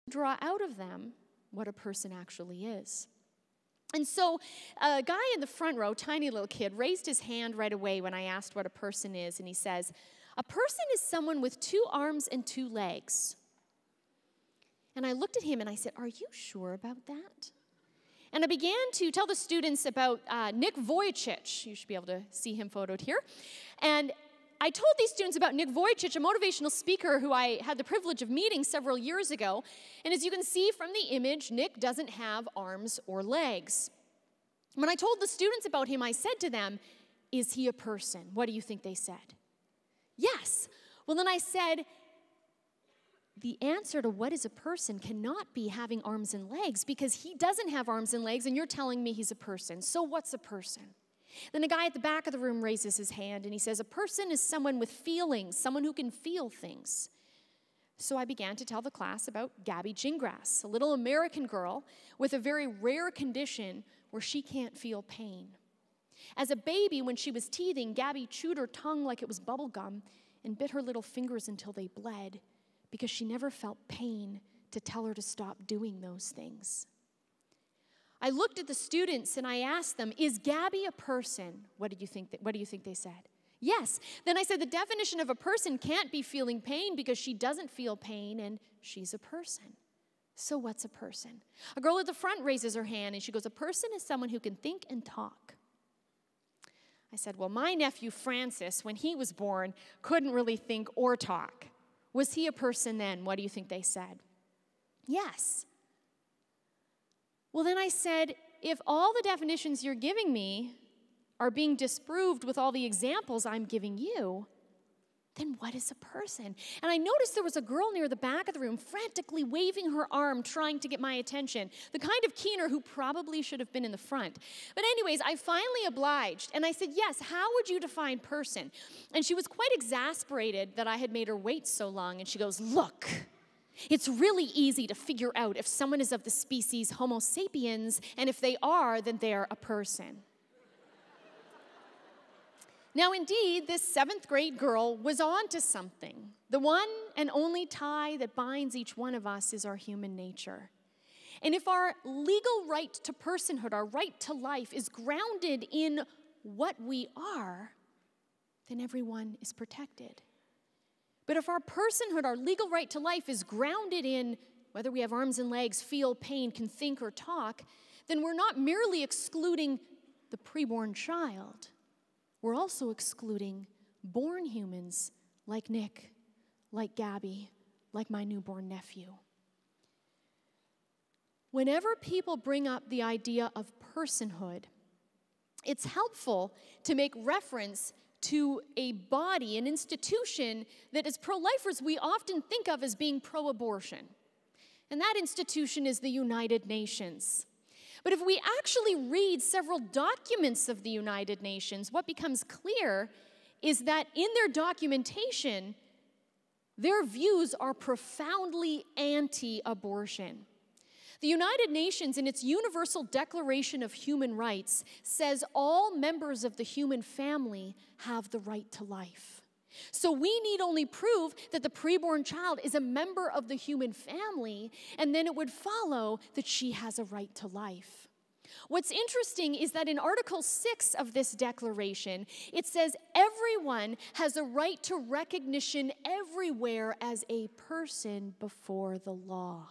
draw out of them what a person actually is. And so a guy in the front row, tiny little kid, raised his hand right away when I asked what a person is, and he says, "A person is someone with 2 arms and 2 legs." And I looked at him and I said, "Are you sure about that?" And I began to tell the students about Nick Vujicic. You should be able to see him photoed here. And I told these students about Nick Vujicic, a motivational speaker who I had the privilege of meeting several years ago. And as you can see from the image, Nick doesn't have arms or legs. When I told the students about him, I said to them, "Is he a person?" What do you think they said? Yes. Well, then I said, the answer to what is a person cannot be having arms and legs, because he doesn't have arms and legs, and you're telling me he's a person. So what's a person? Then a guy at the back of the room raises his hand, and he says, "A person is someone with feelings, someone who can feel things." So I began to tell the class about Gabby Gingras, a little American girl with a very rare condition where she can't feel pain. As a baby, when she was teething, Gabby chewed her tongue like it was bubble gum and bit her little fingers until they bled, because she never felt pain to tell her to stop doing those things. I looked at the students and I asked them, "Is Gabby a person?" What do you think they said? Yes. Then I said, the definition of a person can't be feeling pain, because she doesn't feel pain and she's a person. So what's a person? A girl at the front raises her hand and she goes, "A person is someone who can think and talk." I said, well, my nephew Francis, when he was born, couldn't really think or talk. Was he a person then? What do you think they said? Yes. Well, then I said, if all the definitions you're giving me are being disproved with all the examples I'm giving you, then what is a person? And I noticed there was a girl near the back of the room frantically waving her arm, trying to get my attention, the kind of keener who probably should have been in the front. But anyways, I finally obliged, and I said, yes, how would you define person? And she was quite exasperated that I had made her wait so long, and she goes, look, it's really easy to figure out if someone is of the species Homo sapiens, and if they are, then they're a person. Now, indeed, this 7th grade girl was on to something. The one and only tie that binds each one of us is our human nature. And if our legal right to personhood, our right to life, is grounded in what we are, then everyone is protected. But if our personhood, our legal right to life, is grounded in whether we have arms and legs, feel pain, can think or talk, then we're not merely excluding the preborn child. We're also excluding born humans like Nick, like Gabby, like my newborn nephew. Whenever people bring up the idea of personhood, it's helpful to make reference to a body, an institution that as pro-lifers we often think of as being pro-abortion. And that institution is the United Nations. But if we actually read several documents of the United Nations, what becomes clear is that in their documentation, their views are profoundly anti-abortion. The United Nations, in its Universal Declaration of Human Rights, says all members of the human family have the right to life. So we need only prove that the preborn child is a member of the human family, and then it would follow that she has a right to life. What's interesting is that in Article 6 of this declaration, it says everyone has a right to recognition everywhere as a person before the law.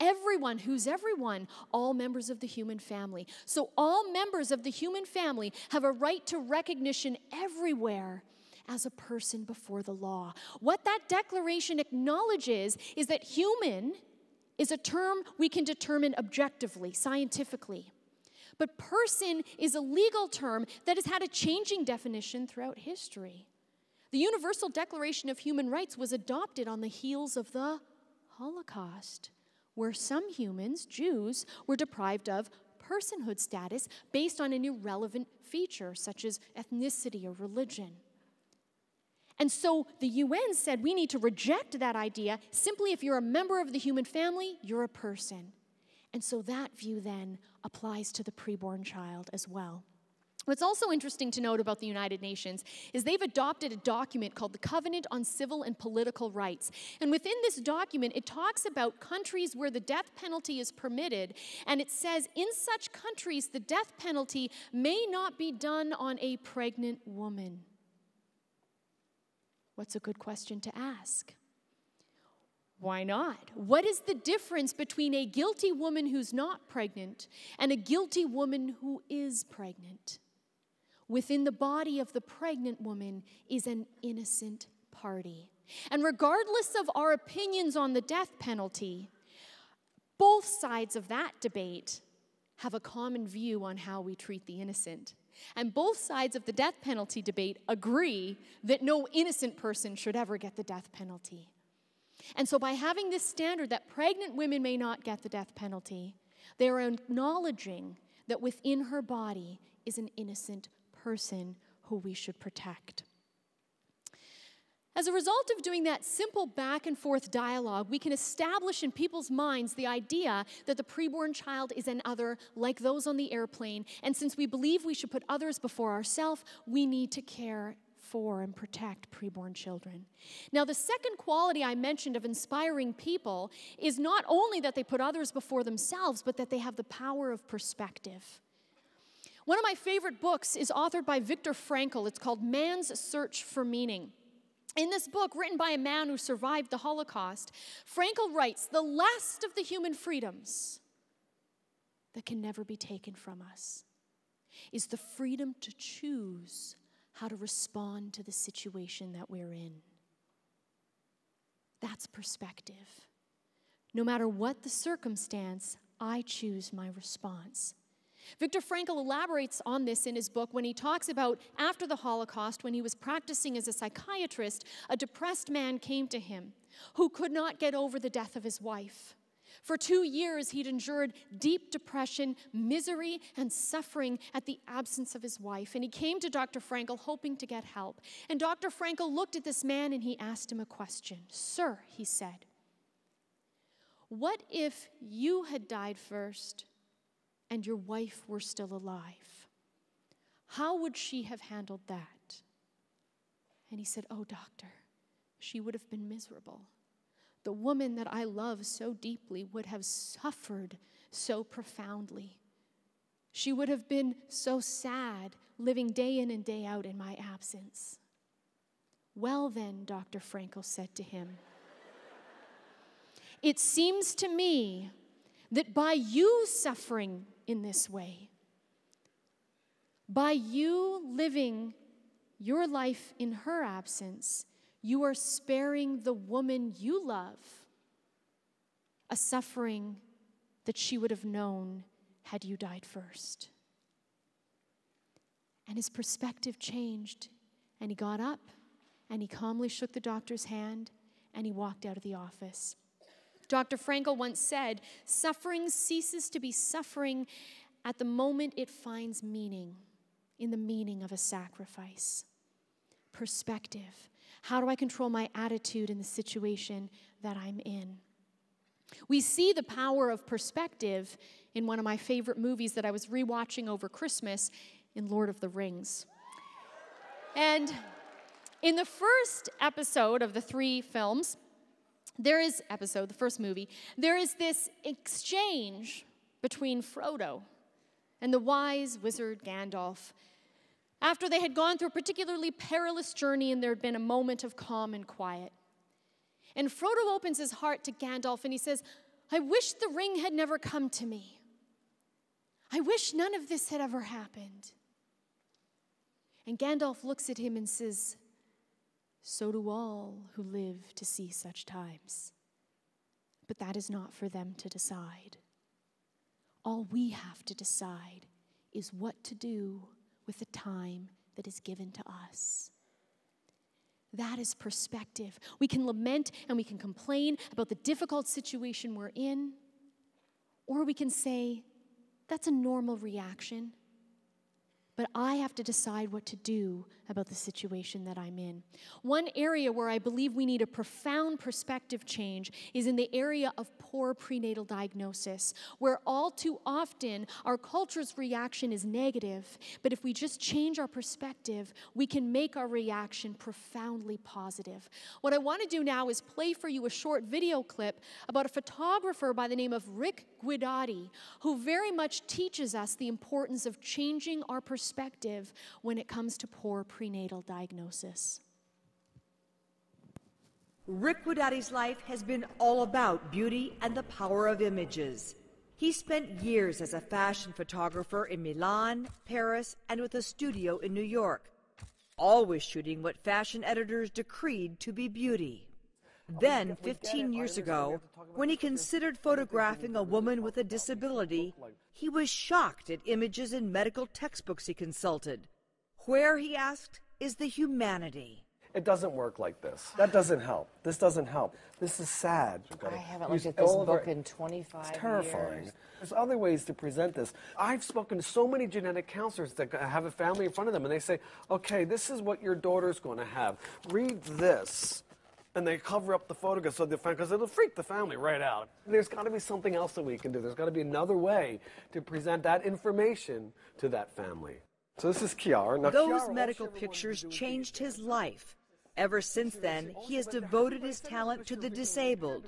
Everyone, who's everyone? All members of the human family. So all members of the human family have a right to recognition everywhere as a person before the law. What that declaration acknowledges is that human is a term we can determine objectively, scientifically. But person is a legal term that has had a changing definition throughout history. The Universal Declaration of Human Rights was adopted on the heels of the Holocaust, where some humans, Jews, were deprived of personhood status based on an irrelevant feature such as ethnicity or religion. And so the UN said we need to reject that idea. Simply, if you're a member of the human family, you're a person. And so that view then applies to the preborn child as well. What's also interesting to note about the United Nations is they've adopted a document called the Covenant on Civil and Political Rights. And within this document, it talks about countries where the death penalty is permitted. And it says, in such countries, the death penalty may not be done on a pregnant woman. What's a good question to ask? Why not? What is the difference between a guilty woman who's not pregnant and a guilty woman who is pregnant? Within the body of the pregnant woman is an innocent party. And regardless of our opinions on the death penalty, both sides of that debate have a common view on how we treat the innocent. And both sides of the death penalty debate agree that no innocent person should ever get the death penalty. And so by having this standard that pregnant women may not get the death penalty, they are acknowledging that within her body is an innocent person who we should protect. As a result of doing that simple back and forth dialogue, we can establish in people's minds the idea that the preborn child is an other like those on the airplane. And since we believe we should put others before ourselves, we need to care for and protect preborn children. Now, the second quality I mentioned of inspiring people is not only that they put others before themselves, but that they have the power of perspective. One of my favorite books is authored by Viktor Frankl. It's called Man's Search for Meaning. In this book, written by a man who survived the Holocaust, Frankl writes, "The last of the human freedoms that can never be taken from us is the freedom to choose how to respond to the situation that we're in." That's perspective. No matter what the circumstance, I choose my response. Viktor Frankl elaborates on this in his book when he talks about after the Holocaust, when he was practicing as a psychiatrist, a depressed man came to him who could not get over the death of his wife. For 2 years, he'd endured deep depression, misery, and suffering at the absence of his wife. And he came to Dr. Frankl hoping to get help. And Dr. Frankl looked at this man and he asked him a question. "Sir," he said, "what if you had died first and your wife were still alive? How would she have handled that?" And he said, "Oh, doctor, she would have been miserable. The woman that I love so deeply would have suffered so profoundly. She would have been so sad, living day in and day out in my absence." "Well then," Dr. Frankl said to him, "it seems to me that by you suffering in this way, by you living your life in her absence, you are sparing the woman you love a suffering that she would have known had you died first." And his perspective changed, and he got up, and he calmly shook the doctor's hand, and he walked out of the office. Dr. Frankl once said, "Suffering ceases to be suffering at the moment it finds meaning, in the meaning of a sacrifice." Perspective. How do I control my attitude in the situation that I'm in? We see the power of perspective in one of my favorite movies that I was rewatching over Christmas, in Lord of the Rings. And in the first episode of the 3 films, the first movie, there is this exchange between Frodo and the wise wizard Gandalf after they had gone through a particularly perilous journey and there had been a moment of calm and quiet. And Frodo opens his heart to Gandalf and he says, "I wish the ring had never come to me. I wish none of this had ever happened." And Gandalf looks at him and says, "So do all who live to see such times. But that is not for them to decide. All we have to decide is what to do with the time that is given to us." That is perspective. We can lament and we can complain about the difficult situation we're in, or we can say, that's a normal reaction. but I have to decide what to do about the situation that I'm in. One area where I believe we need a profound perspective change is in the area of poor prenatal diagnosis, where all too often our culture's reaction is negative, but if we just change our perspective, we can make our reaction profoundly positive. What I want to do now is play for you a short video clip about a photographer by the name of Rick Guidotti, who very much teaches us the importance of changing our perspective when it comes to poor prenatal diagnosis. Rick Guidotti's life has been all about beauty and the power of images. He spent years as a fashion photographer in Milan, Paris, and with a studio in New York, always shooting what fashion editors decreed to be beauty. Then, 15 years ago, when he considered photographing a woman with a disability, he was shocked at images in medical textbooks he consulted. Where, he asked, is the humanity? It doesn't work like this. That doesn't help. This doesn't help. This is sad. I haven't looked at this book in 25 It's terrifying. years. There's other ways to present this. I've spoken to so many genetic counselors that have a family in front of them, and they say, okay, this is what your daughter's going to have. Read this. And they cover up the photograph so because it'll freak the family right out. There's got to be something else that we can do. There's got to be another way to present that information to that family. So this is Kiara. Now, Those medical pictures changed his life. Ever since then, he has devoted his talent to the disabled.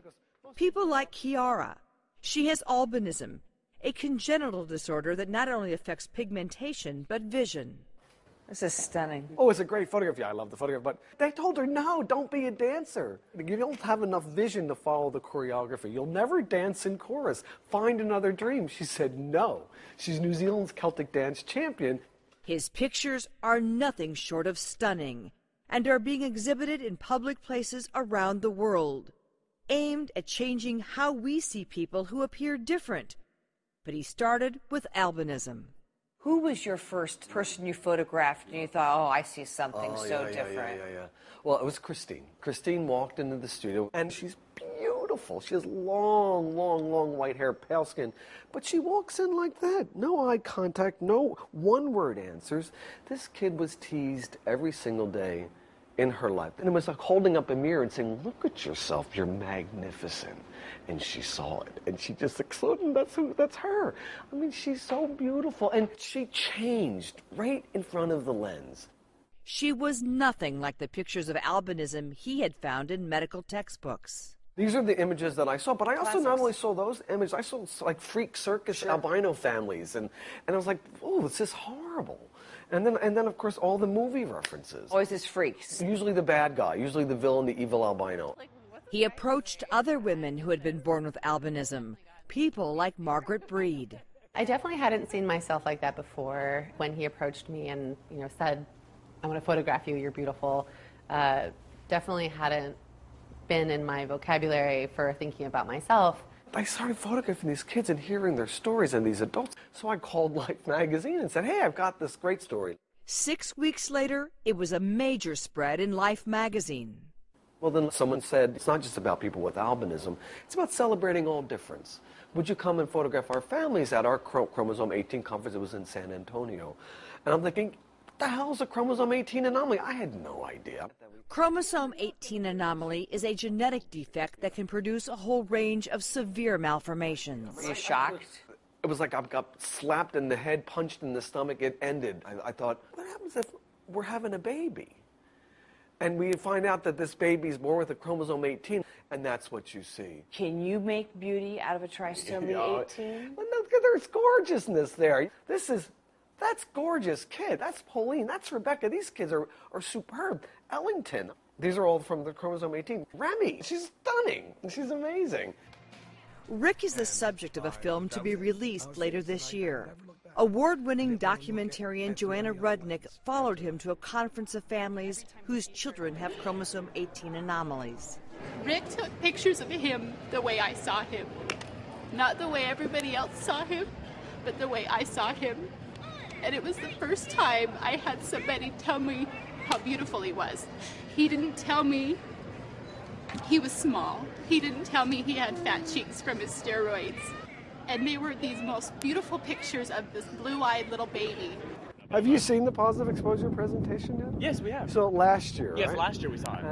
People like Kiara. She has albinism, a congenital disorder that not only affects pigmentation, but vision. This is stunning. Oh, it's a great photograph. Yeah, I love the photograph. But they told her, no, don't be a dancer. You don't have enough vision to follow the choreography. You'll never dance in chorus. Find another dream. She said no. She's New Zealand's Celtic dance champion. His pictures are nothing short of stunning and are being exhibited in public places around the world, aimed at changing how we see people who appear different. But he started with albinism. Who was your first person you photographed and you thought, oh, I see something different? Yeah. Well, it was Christine. Christine walked into the studio, and she's beautiful. She has long, long, long white hair, pale skin. But she walks in like that. No eye contact, no one-word answers. This kid was teased every single day in her life. And it was like holding up a mirror and saying, look at yourself, you're magnificent. And she saw it, and she just exploded. That's her. I mean, she's so beautiful. And she changed right in front of the lens. She was nothing like the pictures of albinism he had found in medical textbooks. These are the images that I saw, but I also Classics. not only saw those images, I saw like freak circus albino families, and I was like, oh, this is horrible. And then of course all the movie references. Always his freaks. Usually the bad guy, usually the villain, the evil albino. He approached other women who had been born with albinism, people like Margaret Breed. I definitely hadn't seen myself like that before. When he approached me and said, I want to photograph you, you're beautiful, definitely hadn't been in my vocabulary for thinking about myself. I started photographing these kids and hearing their stories and these adults. So I called Life magazine and said, hey, I've got this great story. 6 weeks later, it was a major spread in Life magazine. Well, then someone said, it's not just about people with albinism, it's about celebrating all difference. Would you come and photograph our families at our chromosome 18 conference? It was in San Antonio. And I'm thinking, what the hell is a chromosome 18 anomaly? I had no idea. Chromosome 18 anomaly is a genetic defect that can produce a whole range of severe malformations. Were you shocked? It was like I got slapped in the head, punched in the stomach, it ended. I thought, what happens if we're having a baby? And we find out that this baby's born with a chromosome 18, and that's what you see. Can you make beauty out of a trisomy 18? Well, no, there's gorgeousness there. That's gorgeous kid. That's Pauline. That's Rebecca. These kids are superb. Ellington. These are all from the chromosome 18. Remy. She's stunning. She's amazing. Rick is the subject of a film to be released later this year. Award-winning documentarian Joanna Rudnick followed him to a conference of families whose children have chromosome 18 anomalies. Rick took pictures of him the way I saw him. Not the way everybody else saw him, but the way I saw him. And it was the first time I had somebody tell me how beautiful he was. He didn't tell me he was small. He didn't tell me he had fat cheeks from his steroids. And they were these most beautiful pictures of this blue-eyed little baby. Have you seen the positive exposure presentation yet? Yes, we have. So last year, Yes, right? last year we saw it.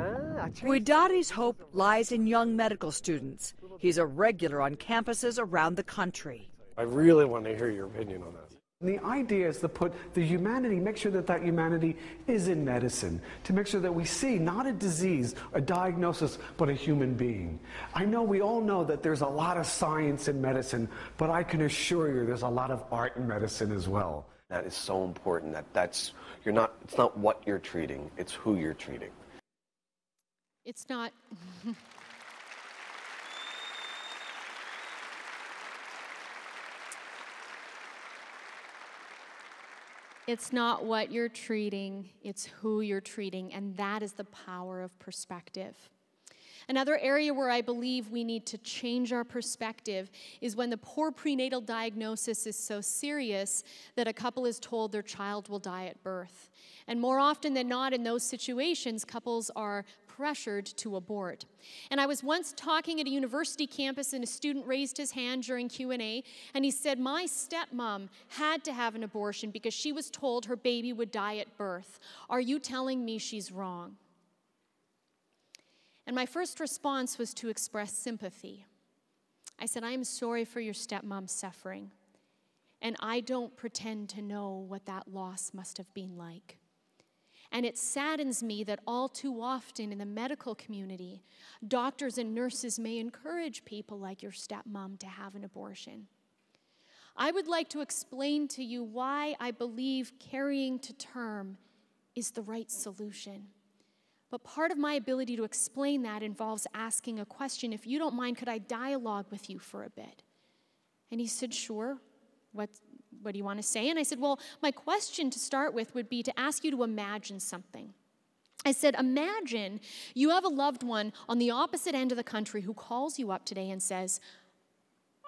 Guidati's hope lies in young medical students. He's a regular on campuses around the country. I really want to hear your opinion on this. The idea is to put the humanity, make sure that that humanity is in medicine, to make sure that we see not a disease, a diagnosis, but a human being. I know we all know that there's a lot of science in medicine, but I can assure you there's a lot of art in medicine as well. That is so important. It's not what you're treating, it's who you're treating. It's not. It's not what you're treating, it's who you're treating, and that is the power of perspective. Another area where I believe we need to change our perspective is when the poor prenatal diagnosis is so serious that a couple is told their child will die at birth. And more often than not, in those situations, couples are pressured to abort. And I was once talking at a university campus, and a student raised his hand during Q&A, and he said, my stepmom had to have an abortion because she was told her baby would die at birth. Are you telling me she's wrong? And my first response was to express sympathy. I said, I am sorry for your stepmom's suffering, and I don't pretend to know what that loss must have been like. And it saddens me that all too often in the medical community, doctors and nurses may encourage people like your stepmom to have an abortion. I would like to explain to you why I believe carrying to term is the right solution. But part of my ability to explain that involves asking a question. If you don't mind, could I dialogue with you for a bit? And he said, sure. What do you want to say? And I said, well, my question to start with would be to ask you to imagine something. I said, imagine you have a loved one on the opposite end of the country who calls you up today and says,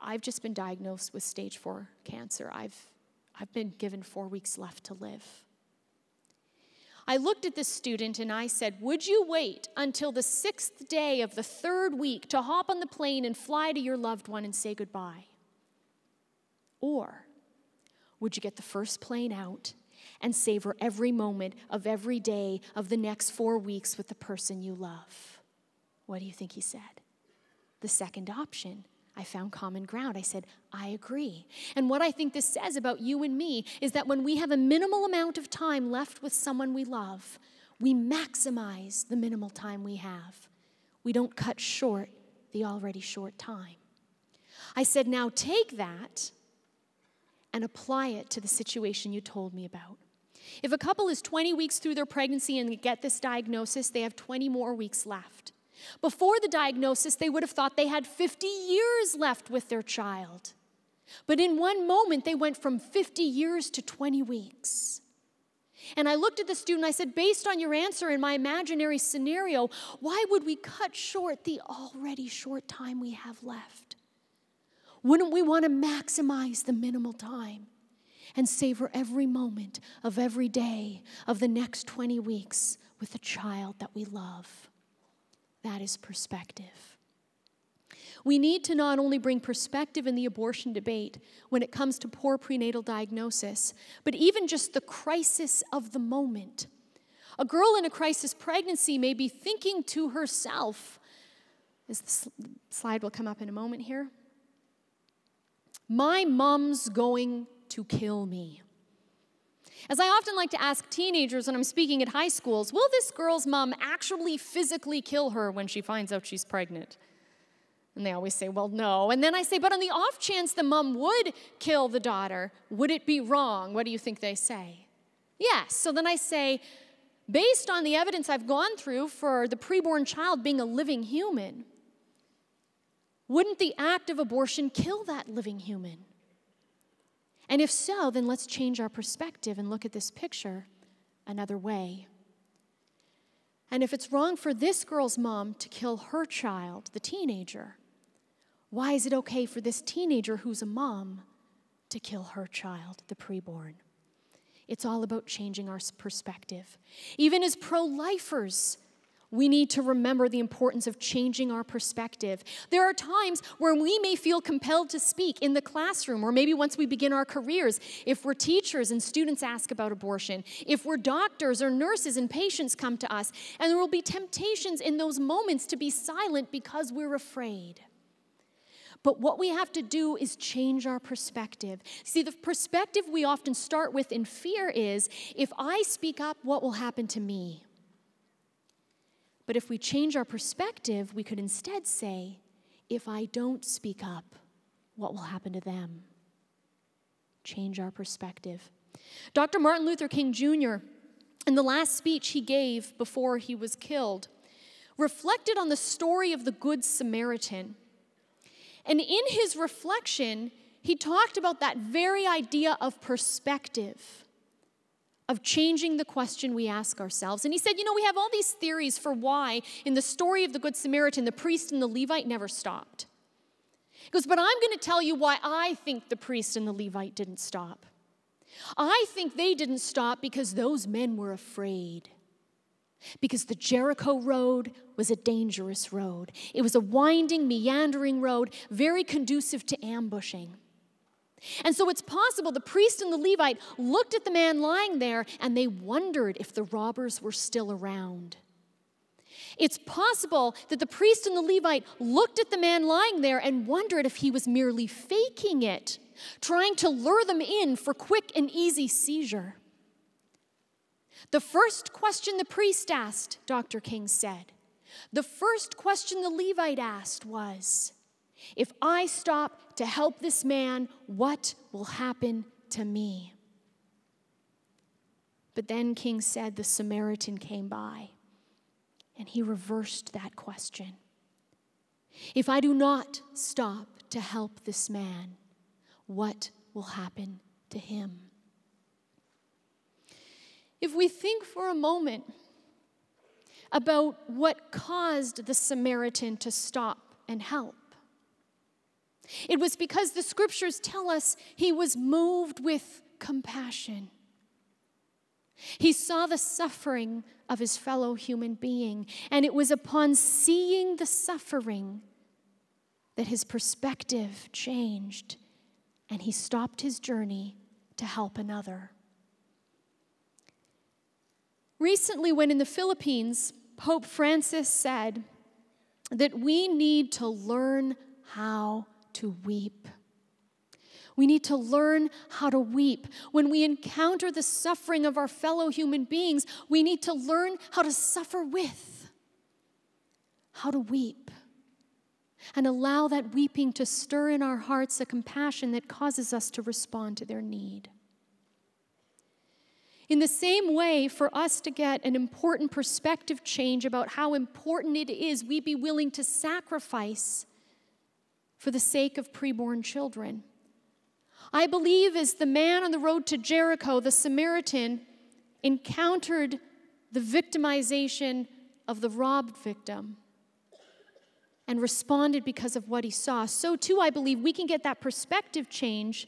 I've just been diagnosed with stage 4 cancer. I've been given 4 weeks left to live. I looked at this student and I said, would you wait until the 6th day of the 3rd week to hop on the plane and fly to your loved one and say goodbye? Or would you get the first plane out and savor every moment of every day of the next 4 weeks with the person you love? What do you think he said? The second option. I found common ground. I said, I agree. And what I think this says about you and me is that when we have a minimal amount of time left with someone we love, we maximize the minimal time we have. We don't cut short the already short time. I said, now take that and apply it to the situation you told me about. If a couple is 20 weeks through their pregnancy and they get this diagnosis, they have 20 more weeks left. Before the diagnosis, they would have thought they had 50 years left with their child. But in one moment, they went from 50 years to 20 weeks. And I looked at the student, I said, based on your answer in my imaginary scenario, why would we cut short the already short time we have left? Wouldn't we want to maximize the minimal time and savor every moment of every day of the next 20 weeks with a child that we love? That is perspective. We need to not only bring perspective in the abortion debate when it comes to poor prenatal diagnosis, but even just the crisis of the moment. A girl in a crisis pregnancy may be thinking to herself, as the slide will come up in a moment here, my mom's going to kill me. As I often like to ask teenagers when I'm speaking at high schools, will this girl's mom actually physically kill her when she finds out she's pregnant? And they always say, well, no. And then I say, but on the off chance the mom would kill the daughter, would it be wrong? What do you think they say? Yes. So then I say, based on the evidence I've gone through for the preborn child being a living human, wouldn't the act of abortion kill that living human? And if so, then let's change our perspective and look at this picture another way. And if it's wrong for this girl's mom to kill her child, the teenager, why is it okay for this teenager who's a mom to kill her child, the preborn? It's all about changing our perspective. Even as pro-lifers, we need to remember the importance of changing our perspective. There are times where we may feel compelled to speak in the classroom, or maybe once we begin our careers, if we're teachers and students ask about abortion, if we're doctors or nurses and patients come to us, and there will be temptations in those moments to be silent because we're afraid. But what we have to do is change our perspective. See, the perspective we often start with in fear is, if I speak up, what will happen to me? But if we change our perspective, we could instead say, if I don't speak up, what will happen to them? Change our perspective. Dr. Martin Luther King Jr., in the last speech he gave before he was killed, reflected on the story of the Good Samaritan. And in his reflection, he talked about that very idea of perspective, of changing the question we ask ourselves. And he said, we have all these theories for why in the story of the Good Samaritan, the priest and the Levite never stopped. He goes, but I'm going to tell you why I think the priest and the Levite didn't stop. I think they didn't stop because those men were afraid. Because the Jericho road was a dangerous road. It was a winding, meandering road, very conducive to ambushing. And so it's possible the priest and the Levite looked at the man lying there and they wondered if the robbers were still around. It's possible that the priest and the Levite looked at the man lying there and wondered if he was merely faking it, trying to lure them in for quick and easy seizure. The first question the priest asked, Dr. King said, the first question the Levite asked was, if I stop to help this man, what will happen to me? But then King said the Samaritan came by, and he reversed that question. If I do not stop to help this man, what will happen to him? If we think for a moment about what caused the Samaritan to stop and help, it was because the scriptures tell us he was moved with compassion. He saw the suffering of his fellow human being, and it was upon seeing the suffering that his perspective changed, and he stopped his journey to help another. Recently, when in the Philippines, Pope Francis said that we need to learn how to weep. We need to learn how to weep. When we encounter the suffering of our fellow human beings, we need to learn how to suffer with, how to weep, and allow that weeping to stir in our hearts a compassion that causes us to respond to their need. In the same way, for us to get an important perspective change about how important it is we be willing to sacrifice for the sake of preborn children. I believe as the man on the road to Jericho, the Samaritan, encountered the victimization of the robbed victim and responded because of what he saw, so too I believe we can get that perspective change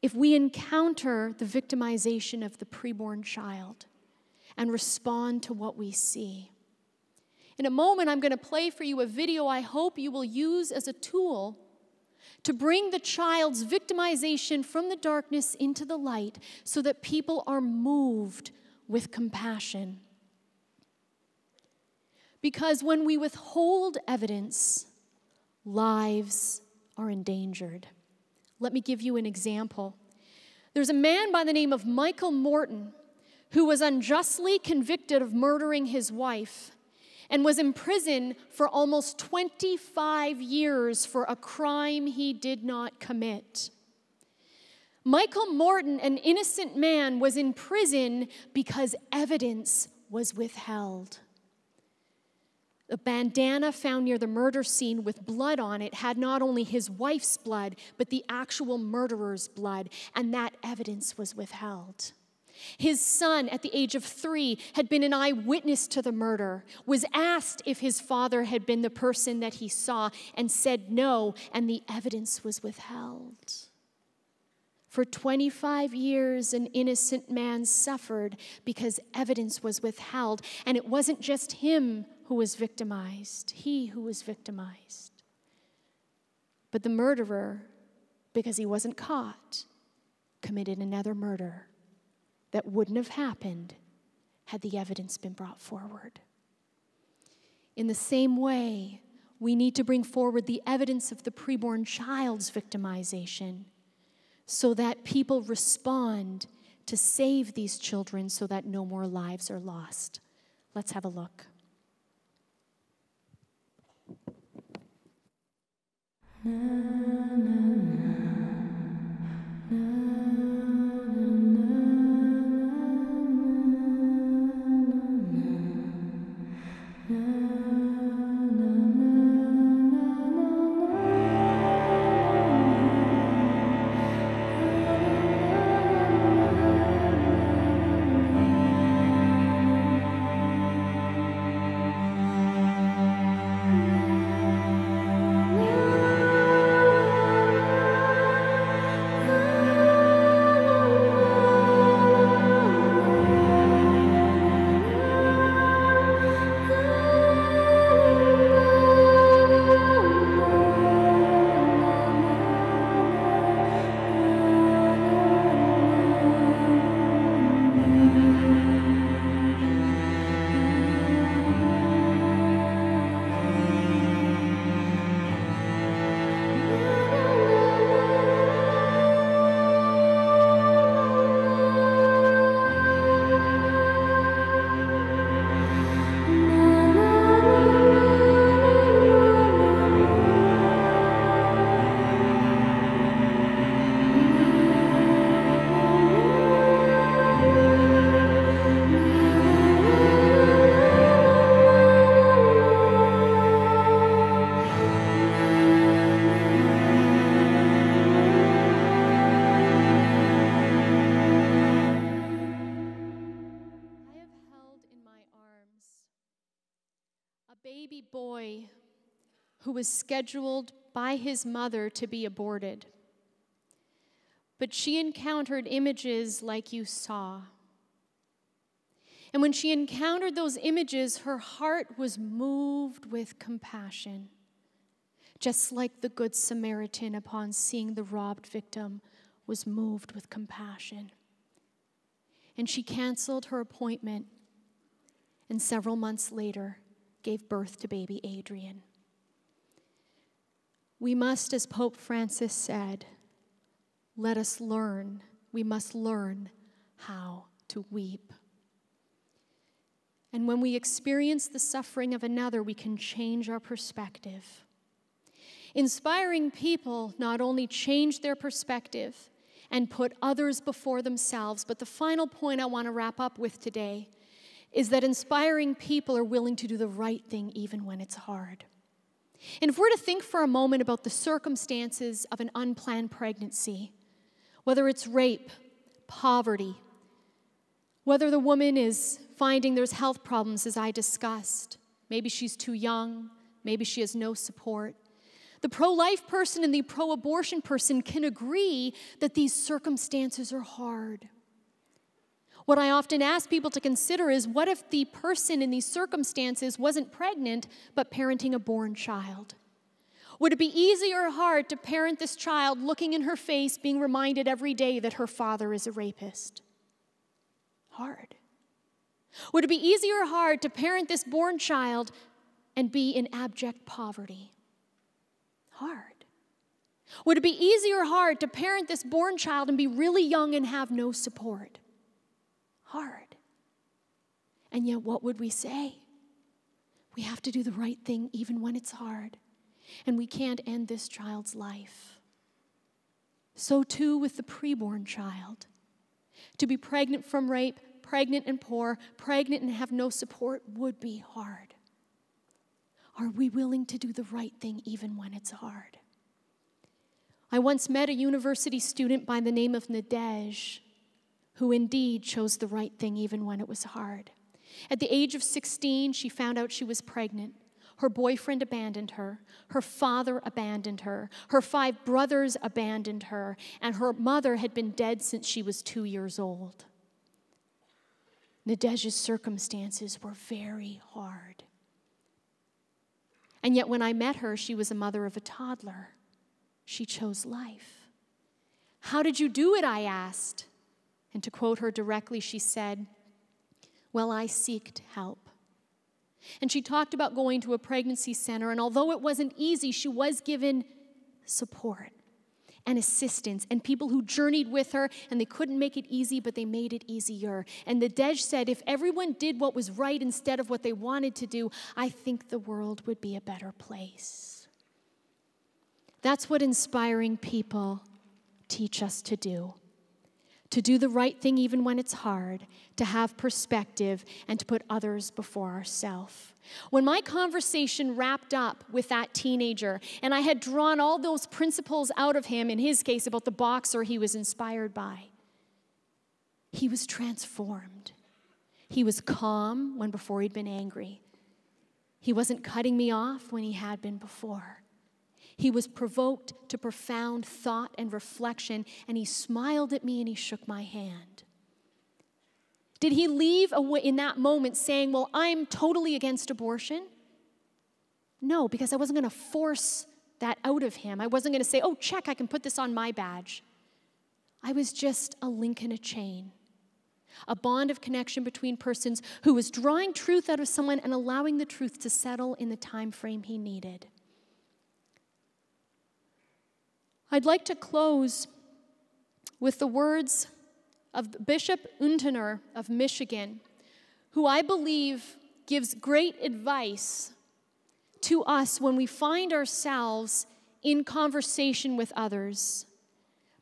if we encounter the victimization of the preborn child and respond to what we see. In a moment, I'm going to play for you a video I hope you will use as a tool to bring the child's victimization from the darkness into the light so that people are moved with compassion. Because when we withhold evidence, lives are endangered. Let me give you an example. There's a man by the name of Michael Morton who was unjustly convicted of murdering his wife and was in prison for almost 25 years for a crime he did not commit. Michael Morton, an innocent man, was in prison because evidence was withheld. The bandana found near the murder scene with blood on it had not only his wife's blood, but the actual murderer's blood, and that evidence was withheld. His son, at the age of 3, had been an eyewitness to the murder, was asked if his father had been the person that he saw, and said no, and the evidence was withheld. For 25 years, an innocent man suffered because evidence was withheld, and it wasn't just him who was victimized. He who was victimized. But the murderer, because he wasn't caught, committed another murder that wouldn't have happened had the evidence been brought forward. In the same way, we need to bring forward the evidence of the preborn child's victimization so that people respond to save these children so that no more lives are lost. Let's have a look. Baby boy who was scheduled by his mother to be aborted. But she encountered images like you saw. And when she encountered those images, her heart was moved with compassion, just like the Good Samaritan, upon seeing the robbed victim, was moved with compassion. And she canceled her appointment, and several months later, gave birth to baby Adrian. We must, as Pope Francis said, we must learn how to weep. And when we experience the suffering of another, we can change our perspective. Inspiring people not only change their perspective and put others before themselves, but the final point I want to wrap up with today is that inspiring people are willing to do the right thing even when it's hard. And if we're to think for a moment about the circumstances of an unplanned pregnancy, whether it's rape, poverty, whether the woman is finding there's health problems, as I discussed, maybe she's too young, maybe she has no support, the pro-life person and the pro-abortion person can agree that these circumstances are hard. What I often ask people to consider is, what if the person in these circumstances wasn't pregnant, but parenting a born child? Would it be easy or hard to parent this child looking in her face, being reminded every day that her father is a rapist? Hard. Would it be easy or hard to parent this born child and be in abject poverty? Hard. Would it be easy or hard to parent this born child and be really young and have no support? Hard. And yet, what would we say? We have to do the right thing even when it's hard. And we can't end this child's life. So too with the preborn child. To be pregnant from rape, pregnant and poor, pregnant and have no support would be hard. Are we willing to do the right thing even when it's hard? I once met a university student by the name of Nadej, who indeed chose the right thing even when it was hard. At the age of 16, she found out she was pregnant. Her boyfriend abandoned her. Her father abandoned her. Her 5 brothers abandoned her. And her mother had been dead since she was 2 years old. Nadej's circumstances were very hard. And yet when I met her, she was a mother of a toddler. She chose life. How did you do it, I asked. And to quote her directly, she said, well, I seeked help. And she talked about going to a pregnancy center, and although it wasn't easy, she was given support and assistance and people who journeyed with her, and they couldn't make it easy, but they made it easier. And the Dej said, if everyone did what was right instead of what they wanted to do, I think the world would be a better place. That's what inspiring people teach us to do. To do the right thing even when it's hard, to have perspective, and to put others before ourselves. When my conversation wrapped up with that teenager, and I had drawn all those principles out of him, in his case about the boxer he was inspired by, he was transformed. He was calm when before he'd been angry. He wasn't cutting me off when he had been before. He was provoked to profound thought and reflection, and he smiled at me and he shook my hand. Did he leave in that moment saying, well, I'm totally against abortion? No, because I wasn't going to force that out of him. I wasn't going to say, oh, check, I can put this on my badge. I was just a link in a chain, a bond of connection between persons who was drawing truth out of someone and allowing the truth to settle in the time frame he needed. I'd like to close with the words of Bishop Untener of Michigan, who I believe gives great advice to us when we find ourselves in conversation with others,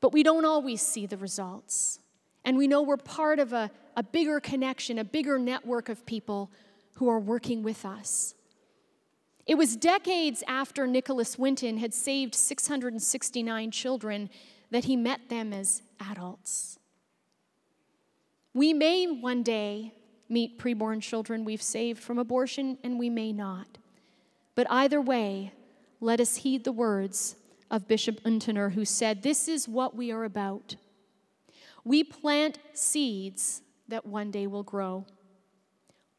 but we don't always see the results. And we know we're part of a bigger connection, a bigger network of people who are working with us. It was decades after Nicholas Winton had saved 669 children that he met them as adults. We may one day meet preborn children we've saved from abortion, and we may not. But either way, let us heed the words of Bishop Untener, who said, this is what we are about. We plant seeds that one day will grow.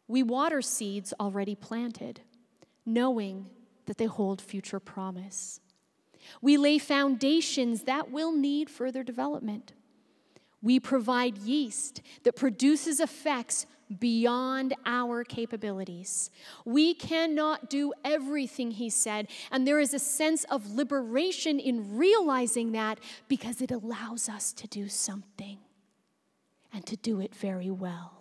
We water seeds already planted, knowing that they hold future promise. We lay foundations that will need further development. We provide yeast that produces effects beyond our capabilities. We cannot do everything, he said, and there is a sense of liberation in realizing that because it allows us to do something and to do it very well.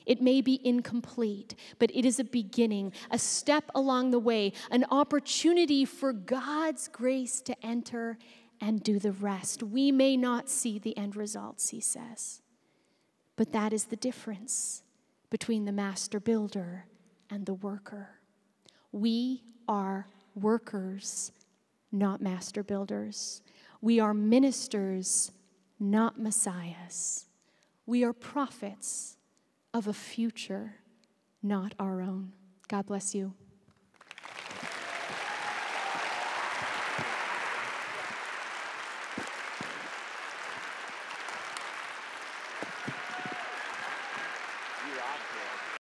It may be incomplete, but it is a beginning, a step along the way, an opportunity for God's grace to enter and do the rest. We may not see the end results, he says, but that is the difference between the master builder and the worker. We are workers, not master builders. We are ministers, not messiahs. We are prophets of a future, not our own. God bless you.